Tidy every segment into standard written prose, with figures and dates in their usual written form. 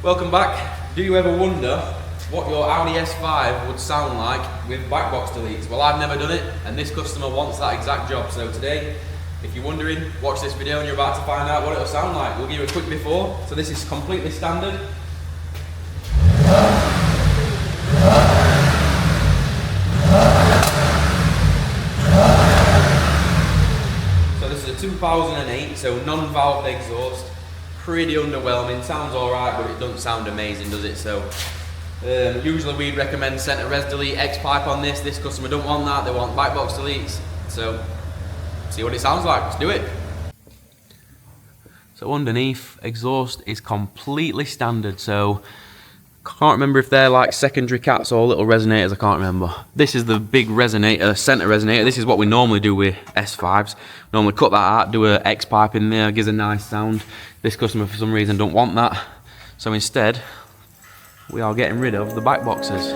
Welcome back. Do you ever wonder what your Audi S5 would sound like with back box deletes? Well, I've never done it, and this customer wants that exact job. So today, if you're wondering, watch this video and you're about to find out what it'll sound like. We'll give you a quick before. So this is completely standard. So this is a 2008, so non-valved exhaust. Pretty underwhelming, sounds alright, but it doesn't sound amazing, does it? So usually we'd recommend centre res delete X pipe on this. This customer don't want that, they want back box deletes. So see what it sounds like, let's do it. So underneath, exhaust is completely standard, so can't remember if they're like secondary caps or little resonators, I can't remember. This is the big resonator, centre resonator. This is what we normally do with S5s. Normally cut that out, do a X pipe in there, gives a nice sound. This customer for some reason don't want that. So instead, we are getting rid of the back boxes.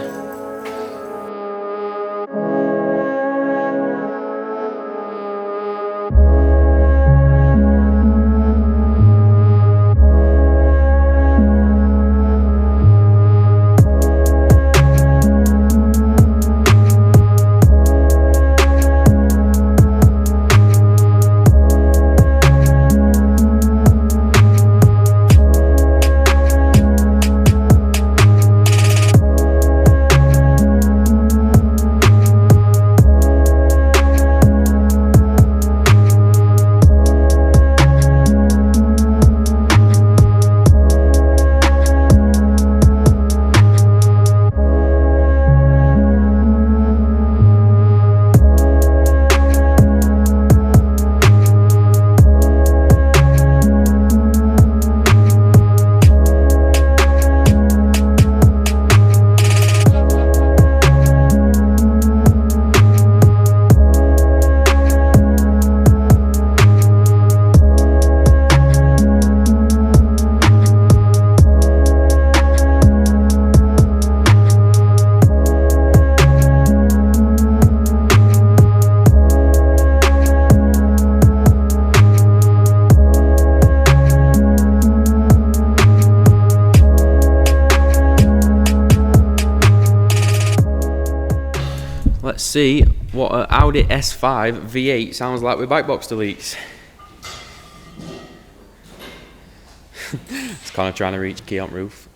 Let's see what an Audi S5 V8 sounds like with back box deletes. It's kind of trying to reach key on roof.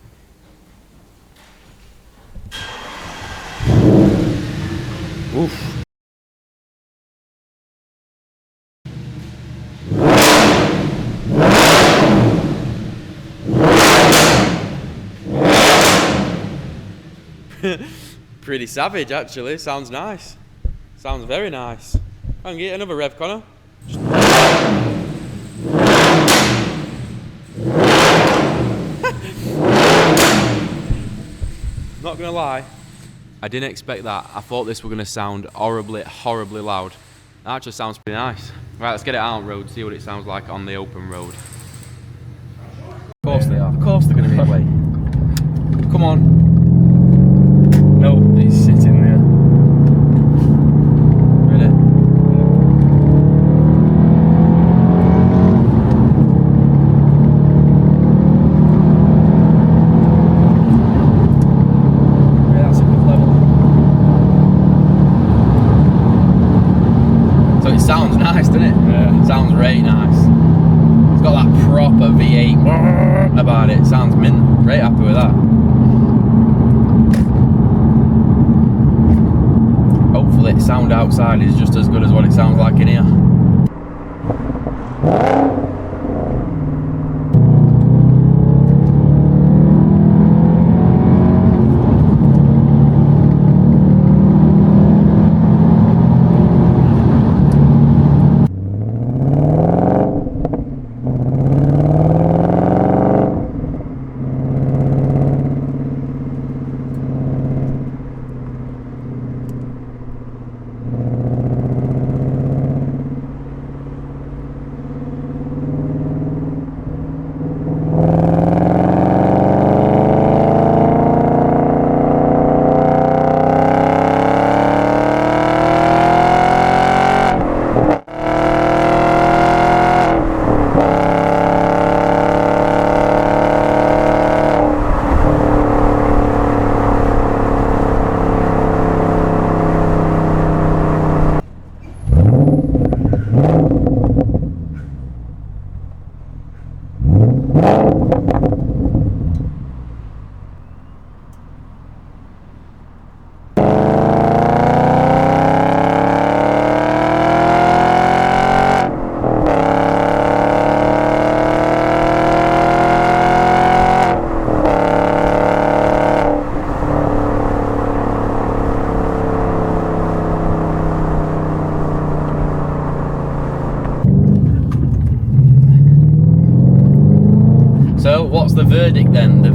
Oof. Pretty savage actually, sounds nice. Sounds very nice. I can get another rev, Connor. Not gonna lie, I didn't expect that. I thought this were gonna sound horribly loud. It actually sounds pretty nice. Right, let's get it out on road, see what it sounds like on the open road. Of course they are. Of course they're gonna be away. Come on. No, he's sitting there. Ready? Yeah, that's a good level. So it sounds nice, doesn't it? Yeah. It sounds really nice. It's got that proper V8 about it. It sounds mint. Very happy with that. Hopefully sound outside is just as good as what it sounds like in here.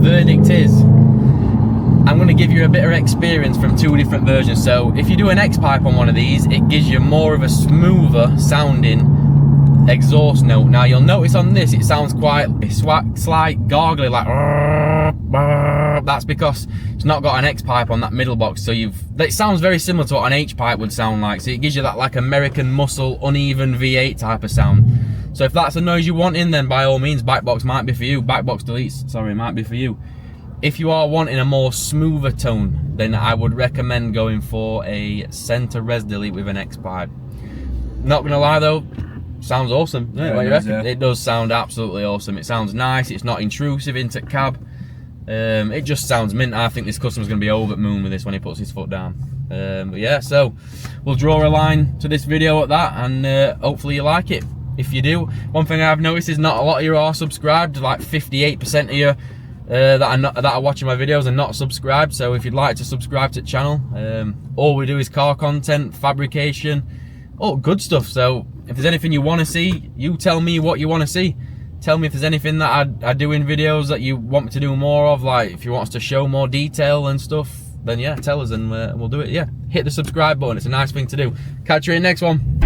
verdict is, I'm going to give you a bit of experience from two different versions. So if you do an X-pipe on one of these, it gives you more of a smoother sounding exhaust note. Now you'll notice on this it sounds quite slight gargly, like that's because it's not got an X-pipe on that middle box. So it sounds very similar to what an H-pipe would sound like. So it gives you that like American muscle uneven V8 type of sound. So if that's the noise you want in, then by all means Backbox might be for you. Backbox deletes, sorry, might be for you. If you are wanting a more smoother tone, then I would recommend going for a center res delete with an X-pipe. Not gonna lie though, sounds awesome. Yeah, what you reckon? Yeah. It does sound absolutely awesome. It sounds nice. It's not intrusive into cab. It just sounds mint. I think this customer's gonna be over the moon with this when he puts his foot down. But yeah, so we'll draw a line to this video at that, and hopefully you like it. If you do, one thing I've noticed is not a lot of you are subscribed. Like 58% of you that are watching my videos are not subscribed. So if you'd like to subscribe to the channel, all we do is car content, fabrication, all good stuff. So if there's anything you want to see, you tell me what you want to see. Tell me if there's anything that I do in videos that you want me to do more of, like if you want us to show more detail and stuff, then yeah, tell us and we'll do it. Yeah, hit the subscribe button, it's a nice thing to do. Catch you in the next one.